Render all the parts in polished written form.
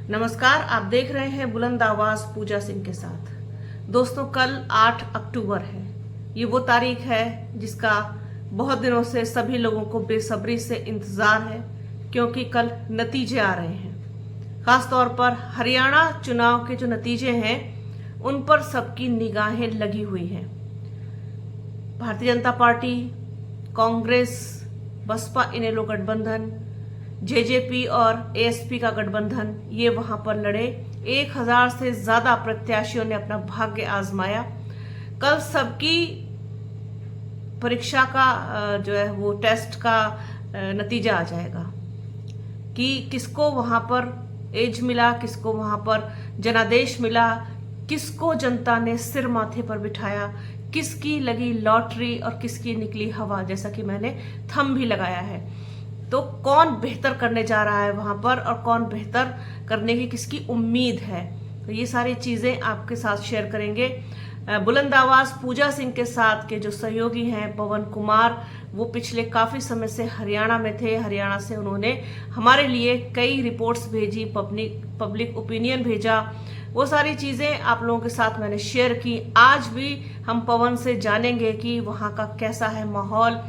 नमस्कार, आप देख रहे हैं बुलंद आवाज पूजा सिंह के साथ। दोस्तों, कल 8 अक्टूबर है। ये वो तारीख है जिसका बहुत दिनों से सभी लोगों को बेसब्री से इंतजार है, क्योंकि कल नतीजे आ रहे हैं। खास तौर पर हरियाणा चुनाव के जो नतीजे हैं उन पर सबकी निगाहें लगी हुई हैं। भारतीय जनता पार्टी, कांग्रेस, बसपा इनेलो गठबंधन, जेजेपी और एएसपी का गठबंधन, ये वहां पर लड़े। 1000 से ज्यादा प्रत्याशियों ने अपना भाग्य आजमाया। कल सबकी परीक्षा का जो है वो टेस्ट का नतीजा आ जाएगा कि किसको वहां पर एज मिला, किसको वहां पर जनादेश मिला, किसको जनता ने सिर माथे पर बिठाया, किसकी लगी लॉटरी और किसकी निकली हवा, जैसा कि मैंने थंब भी लगाया है। तो कौन बेहतर करने जा रहा है वहां पर और कौन बेहतर करने की किसकी उम्मीद है, तो ये सारी चीजें आपके साथ शेयर करेंगे। बुलंद आवाज पूजा सिंह के साथ के जो सहयोगी हैं पवन कुमार, वो पिछले काफी समय से हरियाणा में थे। हरियाणा से उन्होंने हमारे लिए कई रिपोर्ट्स भेजी, पब्लिक ओपिनियन भेजा, वो सारी चीजें आप लोगों के साथ मैंने शेयर की। आज भी हम पवन से जानेंगे कि वहां का कैसा है माहौल,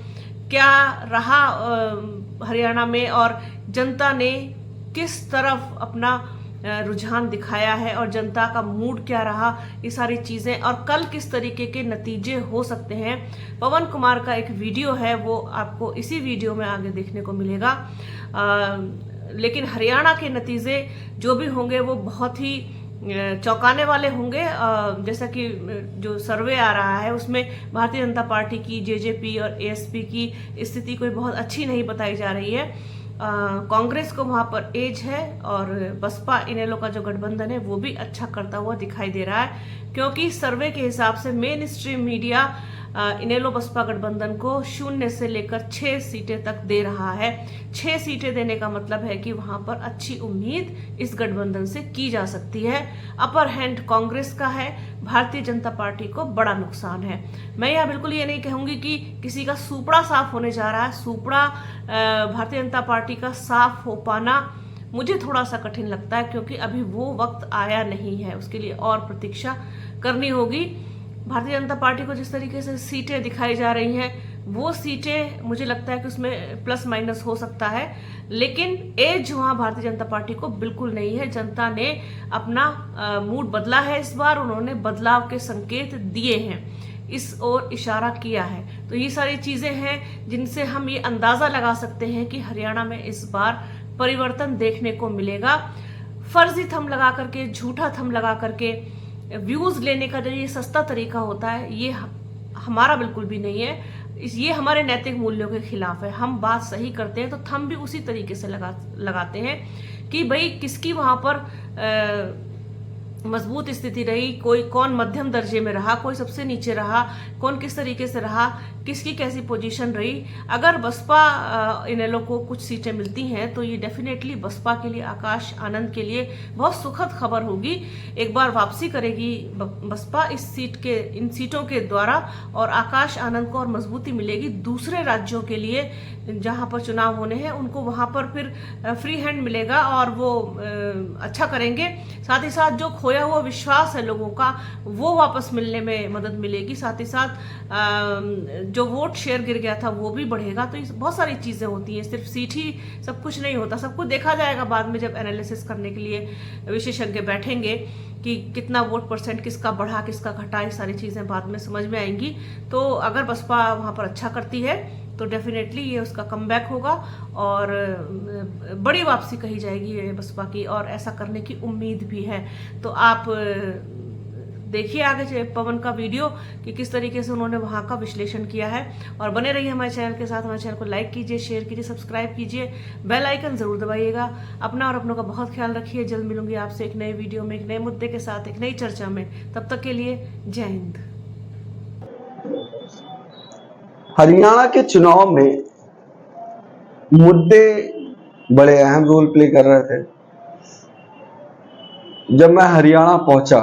क्या रहा हरियाणा में और जनता ने किस तरफ अपना रुझान दिखाया है और जनता का मूड क्या रहा, ये सारी चीजें और कल किस तरीके के नतीजे हो सकते हैं। पवन कुमार का एक वीडियो है, वो आपको इसी वीडियो में आगे देखने को मिलेगा। लेकिन हरियाणा के नतीजे जो भी होंगे वो बहुत ही चौंकाने वाले होंगे। जैसा कि जो सर्वे आ रहा है उसमें भारतीय जनता पार्टी की, जेजेपी और एएसपी की स्थिति कोई बहुत अच्छी नहीं बताई जा रही है। कांग्रेस को वहां पर एज है और बसपा इनेलो का जो गठबंधन है वो भी अच्छा करता हुआ दिखाई दे रहा है, क्योंकि सर्वे के हिसाब से मेन स्ट्रीम मीडिया इनेलो बसपा गठबंधन को 0 से लेकर 6 सीटें तक दे रहा है। 6 सीटें देने का मतलब है कि वहां पर अच्छी उम्मीद इस गठबंधन से की जा सकती है। अपर हैंड कांग्रेस का है, भारतीय जनता पार्टी को बड़ा नुकसान है। मैं यह बिल्कुल ये नहीं कहूंगी कि किसी का सुपड़ा साफ होने जा रहा है। सुपड़ा भारतीय जनता पार्टी का साफ हो पाना मुझे थोड़ा सा कठिन लगता है, क्योंकि अभी वो वक्त आया नहीं है, उसके लिए और प्रतीक्षा करनी होगी। भारतीय जनता पार्टी को जिस तरीके से सीटें दिखाई जा रही हैं वो सीटें मुझे लगता है कि उसमें प्लस माइनस हो सकता है, लेकिन एज वहां भारतीय जनता पार्टी को बिल्कुल नहीं है। जनता ने अपना मूड बदला है, इस बार उन्होंने बदलाव के संकेत दिए हैं, इस ओर इशारा किया है। तो ये सारी चीजें हैं जिनसे हम ये अंदाजा लगा सकते हैं कि हरियाणा में इस बार परिवर्तन देखने को मिलेगा। फर्जी थंब लगा करके, झूठा थंब लगा करके व्यूज लेने का जो ये सस्ता तरीका होता है, ये हमारा बिल्कुल भी नहीं है। ये हमारे नैतिक मूल्यों के खिलाफ है। हम बात सही करते हैं तो थंब भी उसी तरीके से लगाते हैं कि भाई किसकी वहां पर मजबूत स्थिति रही, कोई कौन मध्यम दर्जे में रहा, कोई सबसे नीचे रहा, कौन किस तरीके से रहा, किसकी कैसी पोजीशन रही। अगर बसपा इनेलो को कुछ सीटें मिलती हैं तो ये डेफिनेटली बसपा के लिए, आकाश आनंद के लिए बहुत सुखद खबर होगी। एक बार वापसी करेगी बसपा इन सीटों के द्वारा और आकाश आनंद को और मजबूती मिलेगी। दूसरे राज्यों के लिए जहां पर चुनाव होने हैं उनको वहां पर फिर फ्री हैंड मिलेगा और वो अच्छा करेंगे। साथ ही साथ जो खोया हुआ विश्वास है लोगों का वो वापस मिलने में मदद मिलेगी। साथ ही साथ जो वोट शेयर गिर गया था वो भी बढ़ेगा। तो बहुत सारी चीजें होती हैं, सिर्फ सीट ही सब कुछ नहीं होता। सब कुछ देखा जाएगा बाद में जब एनालिसिस करने के लिए विशेषज्ञ बैठेंगे कि कितना वोट परसेंट किसका बढ़ा, किसका घटा, ये सारी चीजें बाद में समझ में आएंगी। तो अगर बसपा वहां पर अच्छा करती है तो डेफिनेटली ये उसका कमबैक होगा और बड़ी वापसी कही जाएगी ये बसपा की, और ऐसा करने की उम्मीद भी है। तो आप देखिए आगे पवन का वीडियो कि किस तरीके से उन्होंने वहां का विश्लेषण किया है। और बने रहिए हमारे चैनल के साथ। हमारे चैनल को लाइक कीजिए, शेयर कीजिए, सब्सक्राइब कीजिए, बेल आइकन जरूर दबाइएगा। अपना और अपनों का बहुत ख्याल रखिए। जल्द मिलूंगी आपसे एक नए वीडियो में, एक नए मुद्दे के साथ, एक नई चर्चा में। तब तक के लिए जय हिंद। हरियाणा के चुनाव में मुद्दे बड़े अहम रोल प्ले कर रहे थे। जब मैं हरियाणा पहुंचा,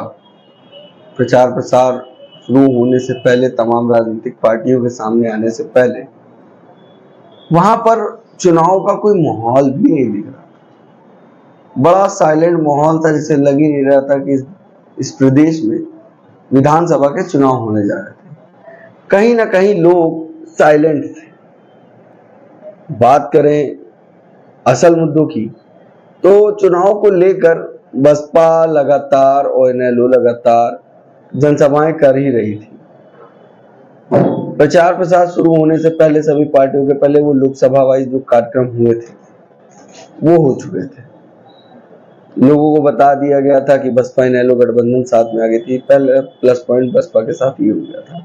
प्रचार प्रसार शुरू होने से पहले, तमाम राजनीतिक पार्टियों के सामने आने से पहले, वहां पर चुनाव का कोई माहौल भी नहीं दिख रहा। बड़ा साइलेंट माहौल था, जिसे लग ही नहीं रहा था कि इस प्रदेश में विधानसभा के चुनाव होने जा रहे थे। कहीं ना कहीं लोग साइलेंट थे। बात करें असल मुद्दों की, तो चुनाव को लेकर बसपा लगातार और इनेलो लगातार जनसभाएं कर ही रही थी। प्रचार प्रसार शुरू होने से पहले सभी पार्टियों के पहले वो लोकसभा वाइज जो कार्यक्रम हुए थे वो हो चुके थे। लोगों को बता दिया गया था कि बसपा इनेलो गठबंधन साथ में आ गई थी। पहले प्लस पॉइंट बसपा के साथ ये हो गया था।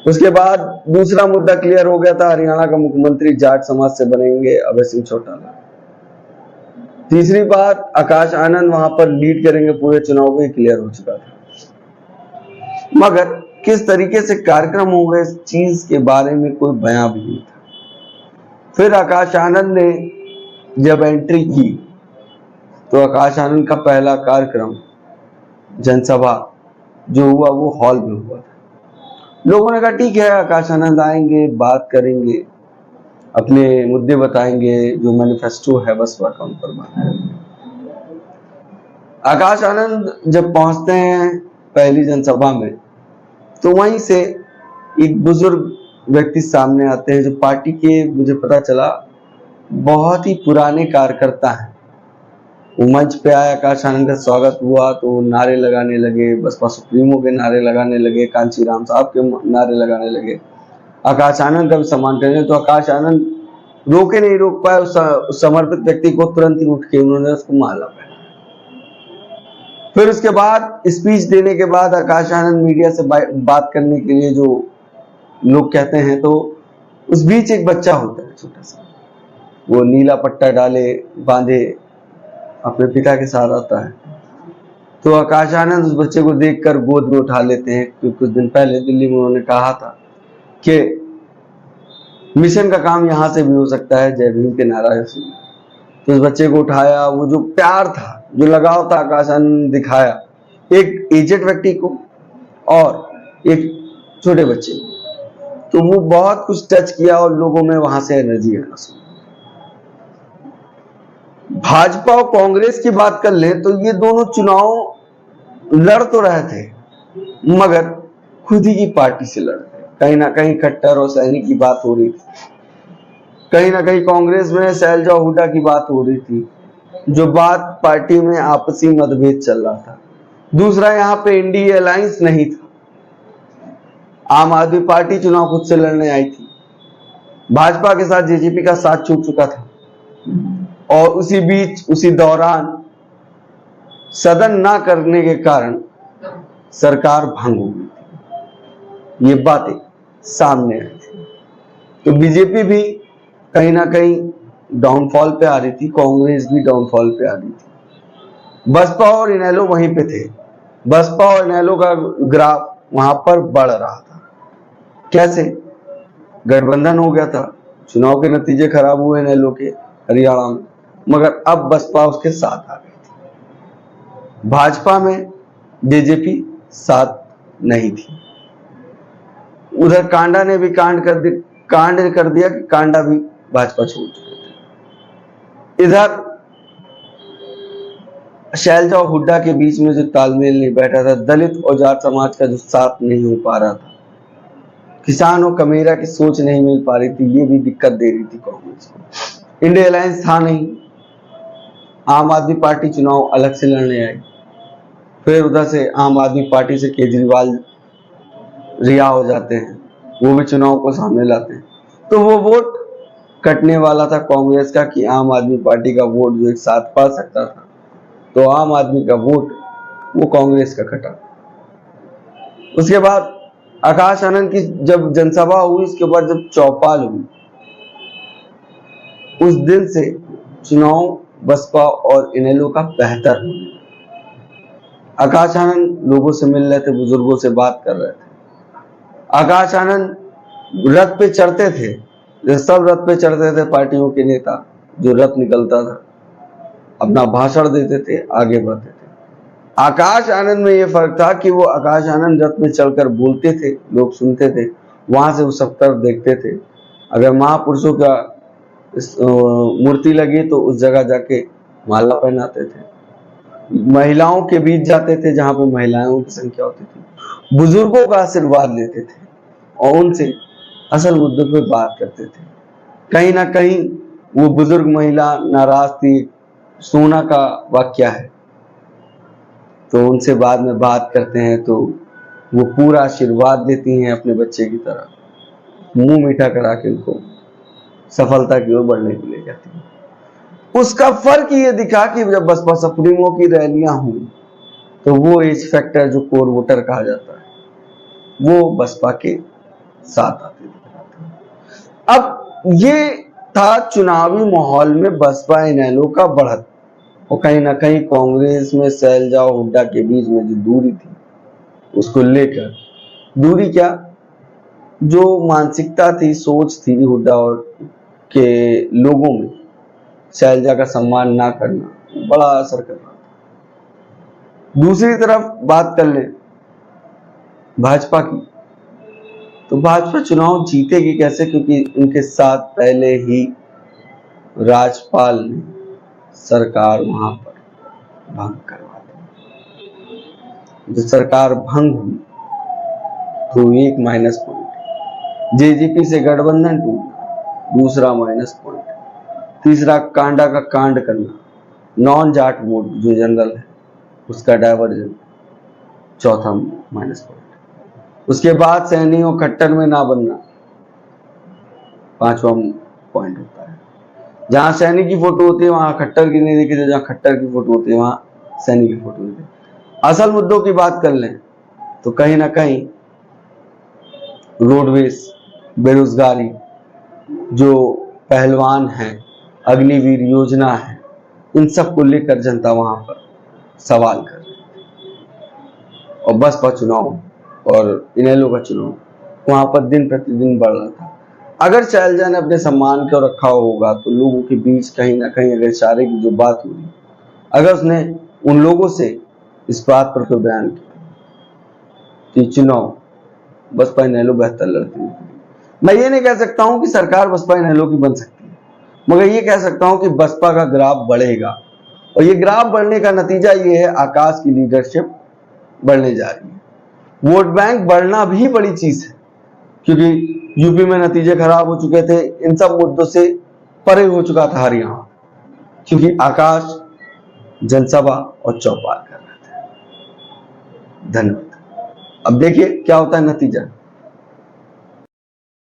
उसके बाद दूसरा मुद्दा क्लियर हो गया था, हरियाणा का मुख्यमंत्री जाट समाज से बनेंगे अभय सिंह चौटाला। तीसरी बात, आकाश आनंद वहां पर लीड करेंगे पूरे चुनाव को, क्लियर हो चुका था। मगर किस तरीके से कार्यक्रम होंगे इस चीज के बारे में कोई बयां भी नहीं था। फिर आकाश आनंद ने जब एंट्री की तो आकाश आनंद का पहला कार्यक्रम जनसभा जो हुआ वो हॉल में हुआ था। लोगों ने कहा ठीक है, आकाश आनंद आएंगे, बात करेंगे, अपने मुद्दे बताएंगे, जो मैनिफेस्टो है बसपा का उन पर बात करेंगे। आकाश आनंद जब पहुंचते हैं पहली जनसभा में तो वहीं से एक बुजुर्ग व्यक्ति सामने आते हैं जो पार्टी के, मुझे पता चला, बहुत ही पुराने कार्यकर्ता हैं। वो मंच पे आए, आकाश आनंद का स्वागत हुआ तो नारे लगाने लगे, बसपा सुप्रीमो के नारे लगाने लगे, कांचीराम साहब के नारे लगाने लगे, आकाश आनंद का भी सम्मान करने। तो आकाश आनंद रोके नहीं रोक पाए उस समर्पित व्यक्ति को, तुरंत ही उठ के उन्होंने उसको माला पहना। फिर उसके बाद स्पीच देने के बाद आकाश आनंद मीडिया से बात करने के लिए जो लोग कहते हैं, तो उस बीच एक बच्चा होता है छोटा सा, वो नीला पट्टा डाले बांधे अपने पिता के साथ आता है। तो आकाश आनंद उस बच्चे को देखकर गोद में उठा लेते हैं, क्योंकि कुछ दिन पहले दिल्ली में उन्होंने कहा था कि मिशन का काम यहां से भी हो सकता है, जय भीम के नारा से। तो उस बच्चे को उठाया, वो जो प्यार था, जो लगाव था आकाश आनंद ने दिखाया एक एजेड व्यक्ति को और एक छोटे बच्चे को, तो वो बहुत कुछ टच किया और लोगों में वहां से एनर्जी आना शुरू। भाजपा और कांग्रेस की बात कर ले तो ये दोनों चुनाव लड़ तो रहे थे मगर खुद ही की पार्टी से लड़ रहे। कहीं ना कहीं खट्टर और सैनी की बात हो रही थी, कहीं ना कहीं कांग्रेस में शैलजा हुड्डा की बात हो रही थी, जो बात पार्टी में आपसी मतभेद चल रहा था। दूसरा, यहाँ पे एनडीए अलायंस नहीं था, आम आदमी पार्टी चुनाव खुद से लड़ने आई थी, भाजपा के साथ जेजेपी का साथ छूट चुका था और उसी बीच उसी दौरान सदन ना करने के कारण सरकार भंग हो गई थी। ये बातें सामने आई थी। तो बीजेपी भी कहीं ना कहीं डाउनफॉल पे आ रही थी, कांग्रेस भी डाउनफॉल पे आ रही थी। बसपा और इनेलो वहीं पे थे। बसपा और इनेलो का ग्राफ वहां पर बढ़ रहा था। कैसे? गठबंधन हो गया था, चुनाव के नतीजे खराब हुए इनेलो के हरियाणा में, मगर अब बसपा उसके साथ आ गई थी। भाजपा में बीजेपी साथ नहीं थी। उधर कांडा ने भी कांड कर दिया कि कांडा भी भाजपा छोड़ चुके थे। इधर शैलजा और हुड्डा के बीच में जो तालमेल नहीं बैठा था, दलित और जाट समाज का जो साथ नहीं हो पा रहा था, किसान और कमेरा की सोच नहीं मिल पा रही थी, ये भी दिक्कत दे रही थी कांग्रेस को। इंडिया अलायंस था नहीं, आम आदमी पार्टी चुनाव अलग से लड़ने आई। फिर उधर से आम आदमी पार्टी से केजरीवाल रिहा हो जाते हैं, वो भी चुनाव को सामने लाते हैं। तो वो वोट कटने वाला था कांग्रेस का कि आम आदमी पार्टी का वोट जो एक साथ पा सकता था, तो आम आदमी का वोट वो कांग्रेस का कटा। उसके बाद आकाश आनंद की जब जनसभा हुई, उसके बाद जब चौपाल हुई, उस दिन से चुनाव बसपा और इनेलो का बेहतर हुआ। आकाश आनंद लोगों से मिल रहे थे, बुजुर्गों से बात कर रहे थे। आकाश आनंद रथ पे चढ़ते थे, सब रथ पे चढ़ते थे पार्टियों के नेता, जो रथ निकलता था अपना भाषण देते थे, आगे बढ़ते थे। आकाश आनंद में ये फर्क था कि वो आकाश आनंद रथ में चढ़कर बोलते थे, लोग सुनते थे, वहां से वो सब तरफ देखते थे। अगर महापुरुषों का मूर्ति लगी तो उस जगह जाके माला पहनाते थे, महिलाओं के बीच जाते थे जहां पे महिलाओं की संख्या होती थी, बुजुर्गों का आशीर्वाद लेते थे और उनसे असल मुद्दों पे बात करते थे। कहीं ना कहीं वो बुजुर्ग महिला नाराज थी, सोना का वाक्य है, तो उनसे बाद में बात करते हैं तो वो पूरा आशीर्वाद देती हैं अपने बच्चे की तरह, मुंह मीठा करा के उनको सफलता की ओर बढ़ने के लिए जाती है। उसका फर्क ये दिखा कि जब बसपा सुप्रीमो की रैलियां हुई तो वो एज फैक्टर जो कोर वोटर कहा जाता है वो बसपा के साथ आते थे। अब ये था चुनावी माहौल में बसपा इनेलो का बढ़त, और कहीं ना कहीं कांग्रेस में शैलजा और हुड्डा के बीच में जो दूरी थी उसको लेकर, दूरी क्या, जो मानसिकता थी, सोच थी हुड्डा और के लोगों में शैलजा का सम्मान ना करना बड़ा असर कर रहा था। दूसरी तरफ बात कर ले भाजपा की, तो भाजपा चुनाव जीतेगी कैसे, क्योंकि उनके साथ पहले ही राज्यपाल ने सरकार वहां पर भंग करवा दी। जो सरकार भंग हुई तो एक माइनस पॉइंट, जेजेपी से गठबंधन टूटना दूसरा माइनस पॉइंट, तीसरा कांडा का कांड करना, नॉन जाट वोट जो जनरल है उसका डायवर्जन चौथा माइनस पॉइंट, उसके बाद सैनी और खट्टर में ना बनना पांचवा पॉइंट होता है। जहां सैनी की फोटो होती है वहां खट्टर की नहीं दिखी, जहां खट्टर की फोटो होती है वहां सैनी की फोटो दिखी। असल मुद्दों की बात कर लें तो कहीं ना कहीं रोडवेज, बेरोजगारी, जो पहलवान है, अग्निवीर योजना है, इन सब को लेकर जनता वहां पर सवाल कर रही है। और बसपा चुनाव और इनेलो का चुनाव वहां पर दिन प्रतिदिन बढ़ रहा था। अगर शैलजा ने अपने सम्मान को रखा होगा तो लोगों के बीच कहीं ना कहीं अगर इशारे की जो बात हो रही, अगर उसने उन लोगों से इस बात पर कोई बयान किया कि चुनाव बसपा इनेलो बेहतर लड़ती है, मैं ये नहीं कह सकता हूं कि सरकार बसपा इनेलो की बन सकती है, मगर ये कह सकता हूं कि बसपा का ग्राफ बढ़ेगा, और ये ग्राफ बढ़ने का नतीजा ये है आकाश की लीडरशिप बढ़ने जा रही है। वोट बैंक बढ़ना भी बड़ी चीज है, क्योंकि यूपी में नतीजे खराब हो चुके थे, इन सब मुद्दों से परे हो चुका था हरियाणा, क्योंकि आकाश जनसभा और चौपाल कर रहे थे। धन्यवाद। अब देखिए क्या होता है नतीजा।